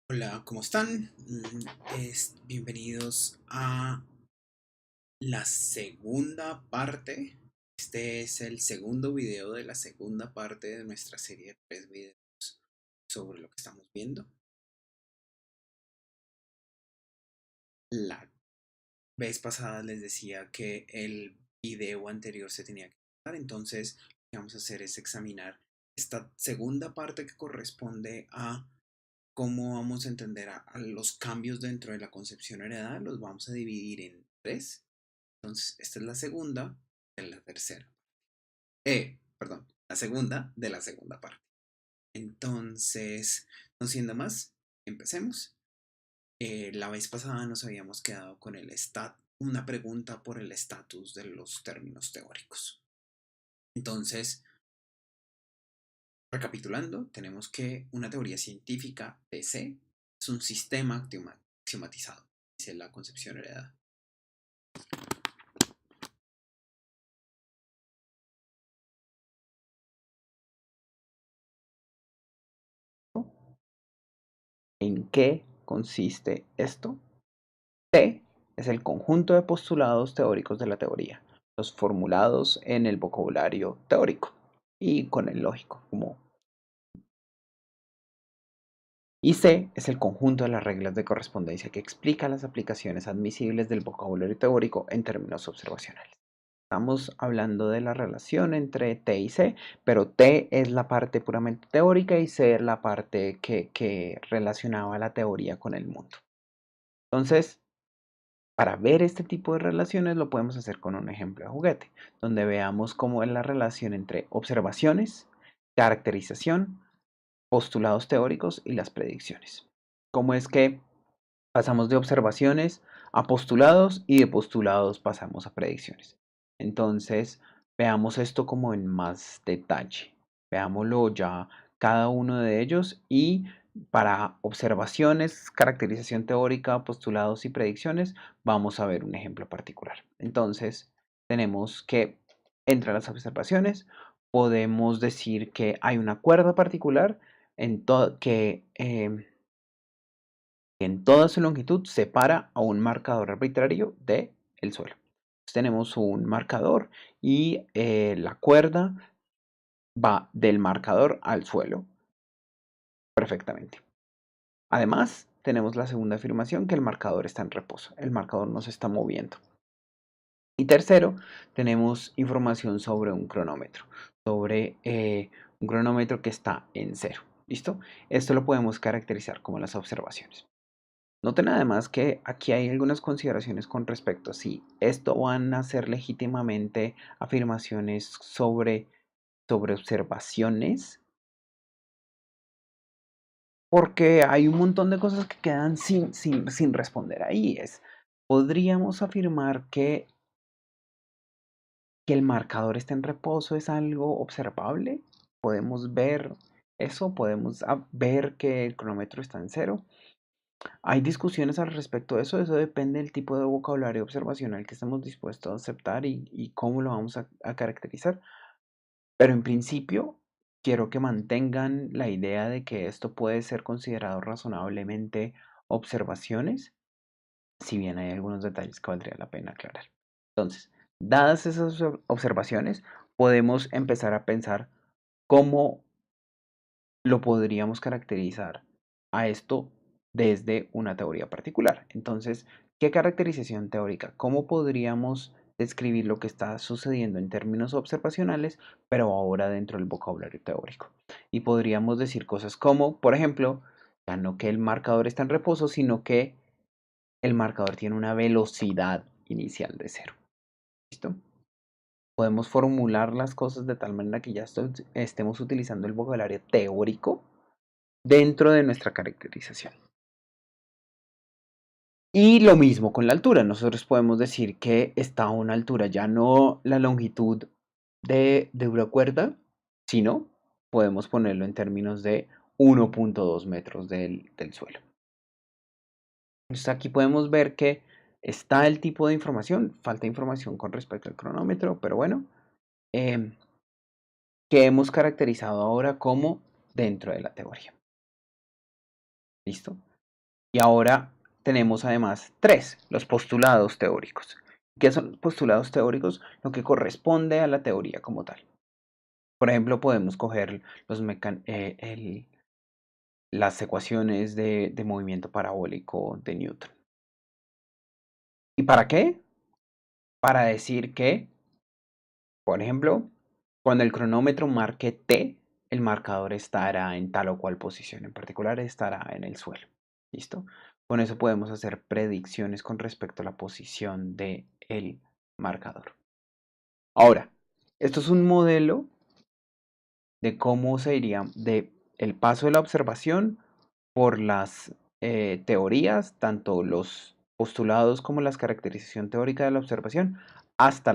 Hola, ¿cómo están? Bienvenidos a la segunda parte. Este es el segundo video de la segunda parte de nuestra serie de 3 videos sobre lo que estamos viendo. La vez pasada les decía que el video anterior se tenía que cortar, entonces lo que vamos a hacer es examinar esta segunda parte que corresponde a cómo vamos a entender a los cambios dentro de la concepción heredada. Los vamos a dividir en tres. Entonces, esta es la segunda de la tercera. Perdón, la segunda de la segunda parte. Entonces, no siendo más, empecemos. La vez pasada nos habíamos quedado con una pregunta por el estatus de los términos teóricos. Entonces, recapitulando, tenemos que una teoría científica TC es un sistema axiomatizado, dice la concepción heredada. ¿En qué consiste esto? T es el conjunto de postulados teóricos de la teoría, los formulados en el vocabulario teórico y con el lógico. Y C es el conjunto de las reglas de correspondencia que explica las aplicaciones admisibles del vocabulario teórico en términos observacionales. Estamos hablando de la relación entre T y C, pero T es la parte puramente teórica y C es la parte que relacionaba la teoría con el mundo. Entonces, para ver este tipo de relaciones lo podemos hacer con un ejemplo de juguete, donde veamos cómo es la relación entre observaciones, caracterización, postulados teóricos y las predicciones. Cómo es que pasamos de observaciones a postulados y de postulados pasamos a predicciones. Entonces, veamos esto como en más detalle. Veámoslo ya cada uno de ellos y para observaciones, caracterización teórica, postulados y predicciones, vamos a ver un ejemplo particular. Entonces, tenemos que entre las observaciones podemos decir que hay una cuerda particular que en toda su longitud separa a un marcador arbitrario del suelo. Entonces tenemos un marcador y la cuerda va del marcador al suelo perfectamente. Además, tenemos la segunda afirmación, que el marcador está en reposo. El marcador no se está moviendo. Y tercero, tenemos información sobre un cronómetro, sobre un cronómetro que está en cero. ¿Listo? Esto lo podemos caracterizar como las observaciones. Noten además que aquí hay algunas consideraciones con respecto a si esto van a ser legítimamente afirmaciones sobre observaciones, porque hay un montón de cosas que quedan sin responder ahí. ¿Podríamos afirmar que el marcador está en reposo es algo observable? ¿Podemos ver eso? ¿Podemos ver que el cronómetro está en cero? Hay discusiones al respecto de eso depende del tipo de vocabulario observacional que estemos dispuestos a aceptar y cómo lo vamos a caracterizar. Pero en principio, quiero que mantengan la idea de que esto puede ser considerado razonablemente observaciones, si bien hay algunos detalles que valdría la pena aclarar. Entonces, dadas esas observaciones, podemos empezar a pensar cómo lo podríamos caracterizar a esto desde una teoría particular. Entonces, ¿qué caracterización teórica? ¿Cómo podríamos describir lo que está sucediendo en términos observacionales, pero ahora dentro del vocabulario teórico? Y podríamos decir cosas como, por ejemplo, ya no que el marcador está en reposo, sino que el marcador tiene una velocidad inicial de cero. ¿Listo? Podemos formular las cosas de tal manera que ya estemos utilizando el vocabulario teórico dentro de nuestra caracterización. Y lo mismo con la altura. Nosotros podemos decir que está a una altura, ya no la longitud de una cuerda, sino podemos ponerlo en términos de 1.2 metros del suelo. Entonces aquí podemos ver que está el tipo de información, falta información con respecto al cronómetro, pero bueno, que hemos caracterizado ahora como dentro de la teoría. ¿Listo? Y ahora tenemos además tres, los postulados teóricos. ¿Qué son los postulados teóricos? Lo que corresponde a la teoría como tal. Por ejemplo, podemos coger las ecuaciones de movimiento parabólico de Newton. ¿Y para qué? Para decir que, por ejemplo, cuando el cronómetro marque T, el marcador estará en tal o cual posición, en particular estará en el suelo. ¿Listo? Con eso podemos hacer predicciones con respecto a la posición del marcador. Ahora, esto es un modelo de cómo se iría de el paso de la observación por las teorías, tanto los postulados como la caracterización teórica de la observación, hasta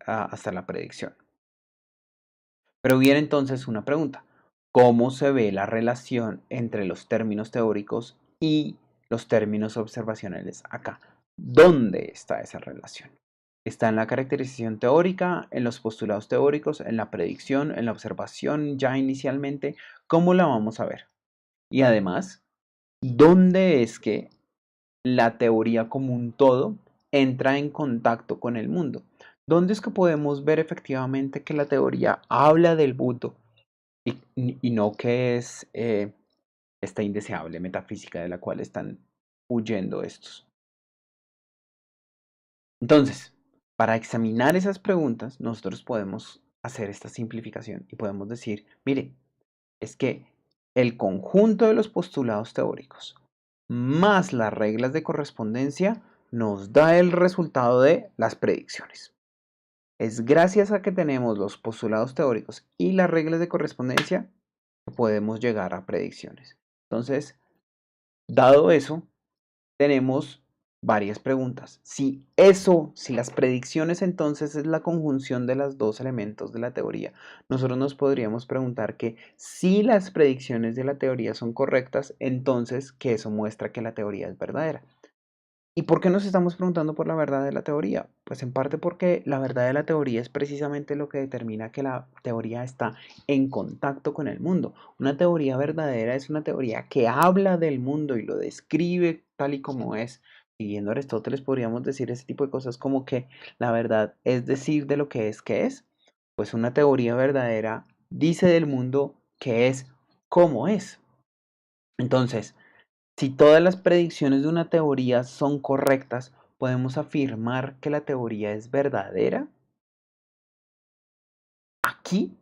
hasta la predicción. Pero viene entonces una pregunta: ¿cómo se ve la relación entre los términos teóricos y los términos observacionales acá? ¿Dónde está esa relación? ¿Está en la caracterización teórica, en los postulados teóricos, en la predicción, en la observación ya inicialmente? ¿Cómo la vamos a ver? Y además, ¿dónde es que la teoría como un todo entra en contacto con el mundo? ¿Dónde es que podemos ver efectivamente que la teoría habla del mundo y no que es esta indeseable metafísica de la cual están huyendo estos? Entonces, para examinar esas preguntas, nosotros podemos hacer esta simplificación y podemos decir, mire, es que el conjunto de los postulados teóricos más las reglas de correspondencia nos da el resultado de las predicciones. Es gracias a que tenemos los postulados teóricos y las reglas de correspondencia que podemos llegar a predicciones. Entonces, dado eso, tenemos varias preguntas. Si las predicciones entonces es la conjunción de los dos elementos de la teoría, nosotros nos podríamos preguntar que si las predicciones de la teoría son correctas, entonces que eso muestra que la teoría es verdadera. ¿Y por qué nos estamos preguntando por la verdad de la teoría? Pues en parte porque la verdad de la teoría es precisamente lo que determina que la teoría está en contacto con el mundo. Una teoría verdadera es una teoría que habla del mundo y lo describe tal y como es. Siguiendo Aristóteles podríamos decir ese tipo de cosas como que la verdad es decir de lo que es que es. Pues una teoría verdadera dice del mundo que es como es. Entonces, si todas las predicciones de una teoría son correctas, ¿podemos afirmar que la teoría es verdadera? Aquí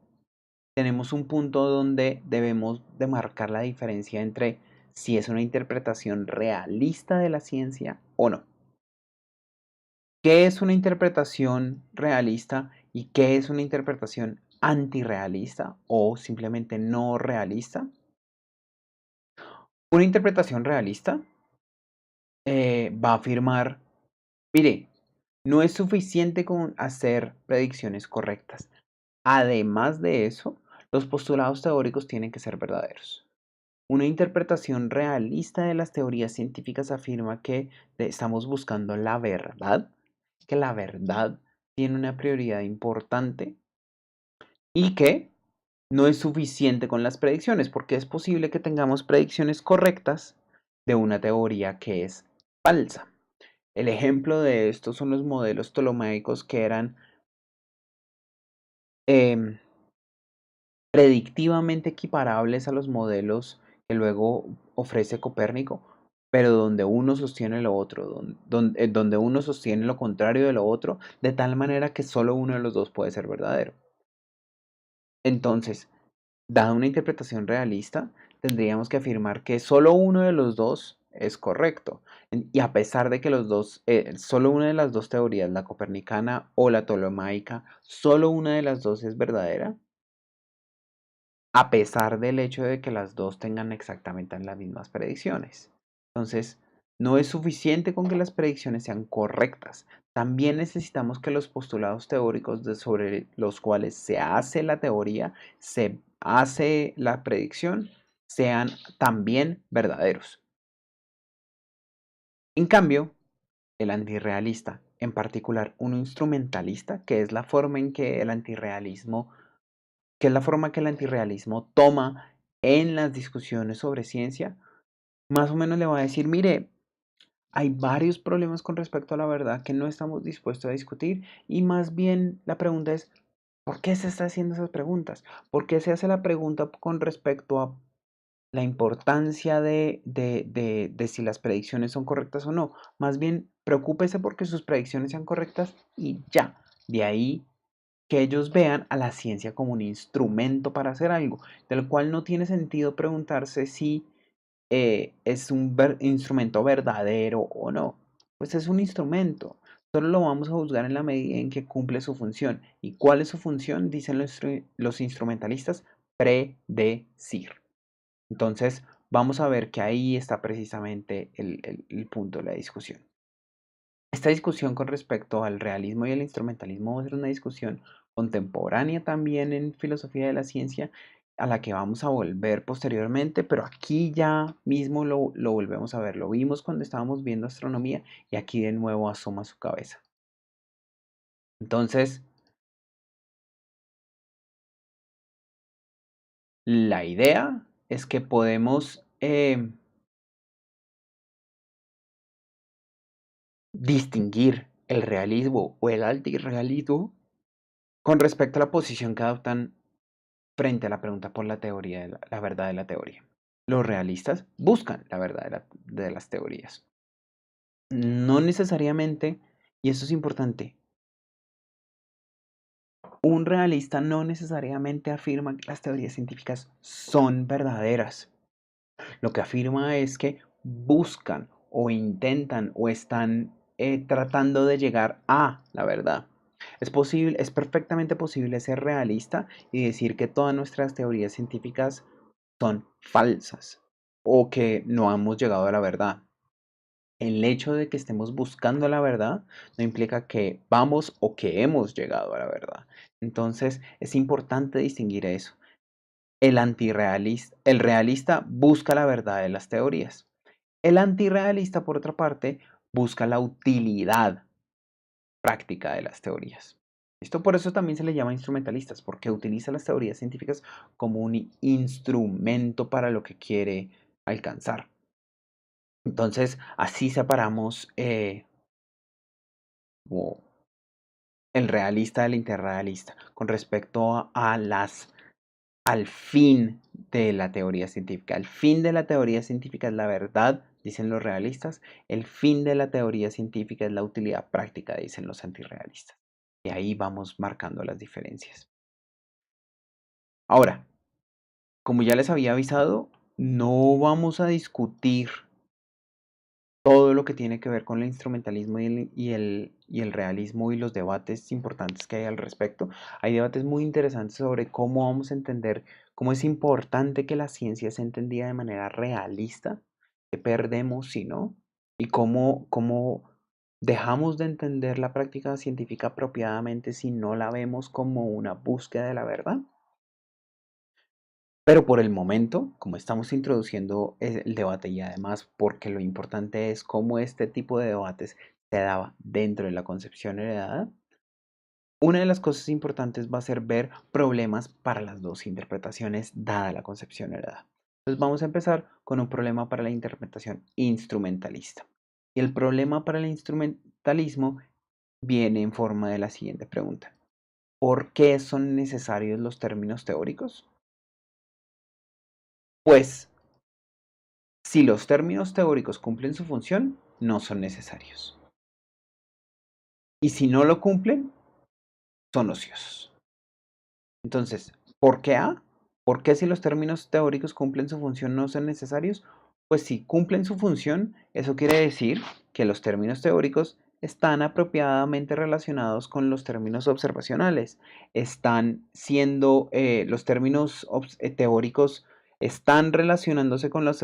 tenemos un punto donde debemos de marcar la diferencia entre si es una interpretación realista de la ciencia o no. ¿Qué es una interpretación realista y qué es una interpretación antirrealista o simplemente no realista? Una interpretación realista va a afirmar, mire, no es suficiente con hacer predicciones correctas. Además de eso, los postulados teóricos tienen que ser verdaderos. Una interpretación realista de las teorías científicas afirma que estamos buscando la verdad, que la verdad tiene una prioridad importante y que no es suficiente con las predicciones, porque es posible que tengamos predicciones correctas de una teoría que es falsa. El ejemplo de esto son los modelos ptolomaicos que eran em, predictivamente equiparables a los modelos que luego ofrece Copérnico, pero donde uno sostiene lo otro, donde uno sostiene lo contrario de lo otro, de tal manera que solo uno de los dos puede ser verdadero. Entonces, dada una interpretación realista, tendríamos que afirmar que solo uno de los dos es correcto. Y a pesar de que solo una de las dos teorías, la copernicana o la ptolomaica, solo una de las dos es verdadera, a pesar del hecho de que las dos tengan exactamente las mismas predicciones. Entonces, no es suficiente con que las predicciones sean correctas. También necesitamos que los postulados teóricos sobre los cuales se hace la teoría, se hace la predicción, sean también verdaderos. En cambio, el antirrealista, en particular un instrumentalista, que es la forma en que el antirrealismo que es la forma que el antirrealismo toma en las discusiones sobre ciencia, más o menos le va a decir, mire, hay varios problemas con respecto a la verdad que no estamos dispuestos a discutir y más bien la pregunta es, ¿por qué se está haciendo esas preguntas? ¿Por qué se hace la pregunta con respecto a la importancia de si las predicciones son correctas o no? Más bien, preocúpese porque sus predicciones sean correctas y ya. De ahí que ellos vean a la ciencia como un instrumento para hacer algo, del cual no tiene sentido preguntarse si es un instrumento verdadero o no. Pues es un instrumento. Solo lo vamos a juzgar en la medida en que cumple su función. ¿Y cuál es su función? Dicen los instrumentalistas, predecir. Entonces, vamos a ver que ahí está precisamente el punto de la discusión. Esta discusión con respecto al realismo y el instrumentalismo va a ser una discusión contemporánea también en filosofía de la ciencia, a la que vamos a volver posteriormente, pero aquí ya mismo lo volvemos a ver. Lo vimos cuando estábamos viendo astronomía y aquí de nuevo asoma su cabeza. Entonces, la idea es que podemos distinguir el realismo o el antirrealismo con respecto a la posición que adoptan frente a la pregunta por la teoría de la verdad de la teoría. Los realistas buscan la verdad de las teorías. No necesariamente, y eso es importante, un realista no necesariamente afirma que las teorías científicas son verdaderas. Lo que afirma es que buscan o intentan o están tratando de llegar a la verdad. Es posible, es perfectamente posible ser realista y decir que todas nuestras teorías científicas son falsas o que no hemos llegado a la verdad. El hecho de que estemos buscando la verdad no implica que vamos o que hemos llegado a la verdad. Entonces es importante distinguir eso. El realista busca la verdad de las teorías. El antirrealista, por otra parte, busca la utilidad práctica de las teorías. Esto por eso también se le llama instrumentalistas, porque utiliza las teorías científicas como un instrumento para lo que quiere alcanzar. Entonces, así separamos como el realista del interrealista con respecto al fin de la teoría científica. El fin de la teoría científica es la verdad, dicen los realistas. El fin de la teoría científica es la utilidad práctica, dicen los antirrealistas. Y ahí vamos marcando las diferencias. Ahora, como ya les había avisado, no vamos a discutir todo lo que tiene que ver con el instrumentalismo y el realismo y los debates importantes que hay al respecto. Hay debates muy interesantes sobre cómo vamos a entender, cómo es importante que la ciencia sea entendida de manera realista, que perdemos si no, y cómo dejamos de entender la práctica científica apropiadamente si no la vemos como una búsqueda de la verdad. Pero por el momento, como estamos introduciendo el debate y además porque lo importante es cómo este tipo de debates se daba dentro de la concepción heredada, una de las cosas importantes va a ser ver problemas para las dos interpretaciones dada la concepción heredada. Entonces vamos a empezar con un problema para la interpretación instrumentalista. Y el problema para el instrumentalismo viene en forma de la siguiente pregunta. ¿Por qué son necesarios los términos teóricos? Pues si los términos teóricos cumplen su función, no son necesarios. Y si no lo cumplen, son ociosos. Entonces, ¿por qué A? ¿Por qué si los términos teóricos cumplen su función no son necesarios? Pues si cumplen su función, eso quiere decir que los términos teóricos están apropiadamente relacionados con los términos observacionales. Están siendo, los términos teóricos están relacionándose con las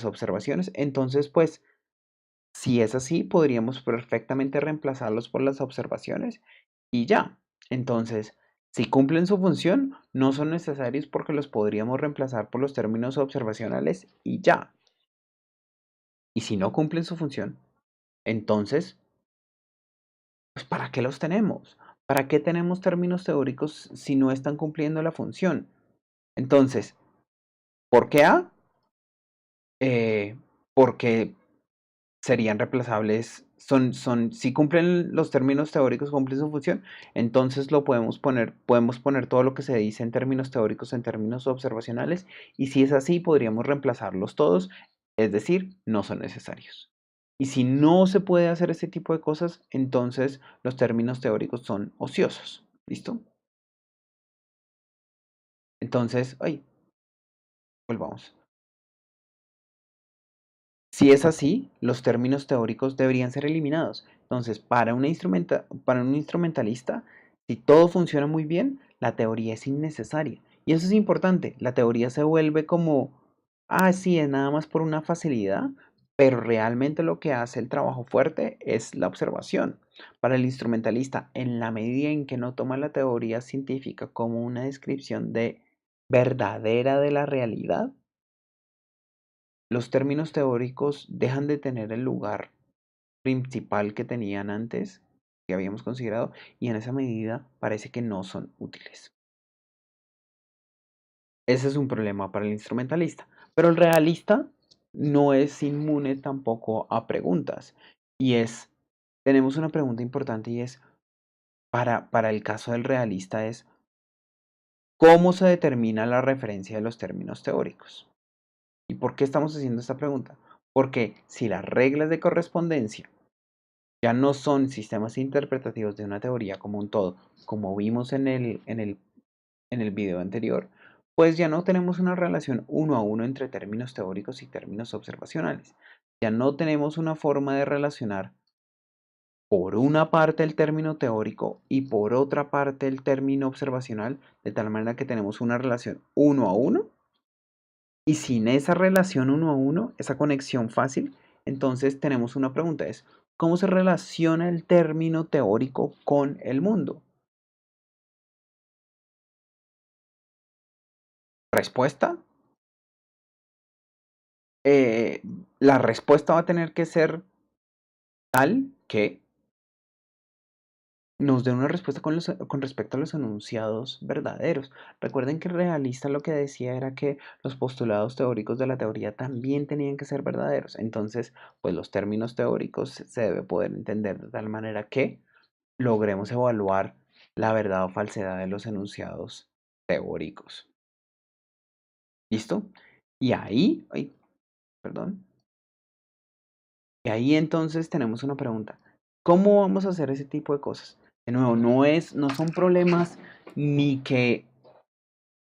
observaciones. Entonces, pues, si es así, podríamos perfectamente reemplazarlos por las observaciones y ya. Entonces, si cumplen su función, no son necesarios porque los podríamos reemplazar por los términos observacionales y ya. Y si no cumplen su función, entonces, pues ¿para qué los tenemos? ¿Para qué tenemos términos teóricos si no están cumpliendo la función? Entonces, ¿por qué A? eh, porque serían reemplazables, si cumplen los términos teóricos, cumplen su función, entonces podemos poner todo lo que se dice en términos teóricos en términos observacionales, y si es así, podríamos reemplazarlos todos, es decir, no son necesarios. Y si no se puede hacer ese tipo de cosas, entonces los términos teóricos son ociosos. ¿Listo? Entonces, volvamos. Si es así, los términos teóricos deberían ser eliminados. Entonces, para un instrumentalista, si todo funciona muy bien, la teoría es innecesaria. Y eso es importante. La teoría se vuelve como, sí, es nada más por una facilidad, pero realmente lo que hace el trabajo fuerte es la observación. Para el instrumentalista, en la medida en que no toma la teoría científica como una descripción verdadera de la realidad, los términos teóricos dejan de tener el lugar principal que tenían antes, que habíamos considerado, y en esa medida parece que no son útiles. Ese es un problema para el instrumentalista, pero el realista no es inmune tampoco a preguntas. Y tenemos una pregunta importante y es, para el caso del realista es, ¿cómo se determina la referencia de los términos teóricos? ¿Y por qué estamos haciendo esta pregunta? Porque si las reglas de correspondencia ya no son sistemas interpretativos de una teoría como un todo, como vimos en el video anterior, pues ya no tenemos una relación uno a uno entre términos teóricos y términos observacionales. Ya no tenemos una forma de relacionar por una parte el término teórico y por otra parte el término observacional, de tal manera que tenemos una relación uno a uno. Y sin esa relación uno a uno, esa conexión fácil, entonces tenemos una pregunta, es ¿cómo se relaciona el término teórico con el mundo? ¿Respuesta? Eh, la respuesta va a tener que ser tal que nos dé una respuesta con respecto a los enunciados verdaderos. Recuerden que el realista lo que decía era que los postulados teóricos de la teoría también tenían que ser verdaderos. Entonces, pues los términos teóricos se debe poder entender de tal manera que logremos evaluar la verdad o falsedad de los enunciados teóricos. ¿Listo? Y ahí, perdón. Y ahí entonces tenemos una pregunta. ¿Cómo vamos a hacer ese tipo de cosas? De nuevo, no son problemas ni que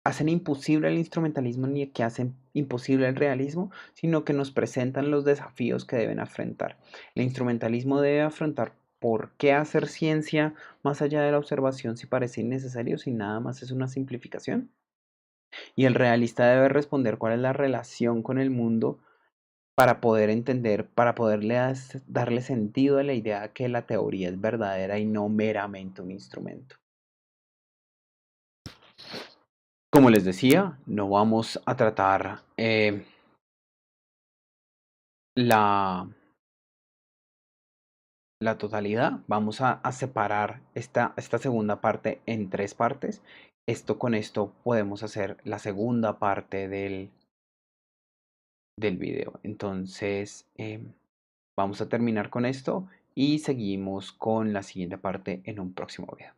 hacen imposible el instrumentalismo ni que hacen imposible el realismo, sino que nos presentan los desafíos que deben afrontar. El instrumentalismo debe afrontar por qué hacer ciencia más allá de la observación si parece innecesario, si nada más es una simplificación. Y el realista debe responder cuál es la relación con el mundo para poder entender, para poderle darle sentido a la idea que la teoría es verdadera y no meramente un instrumento. Como les decía, no vamos a tratar la, la totalidad, vamos a separar esta segunda parte en tres partes. Con esto podemos hacer la segunda parte del video. Entonces, vamos a terminar con esto y seguimos con la siguiente parte en un próximo video.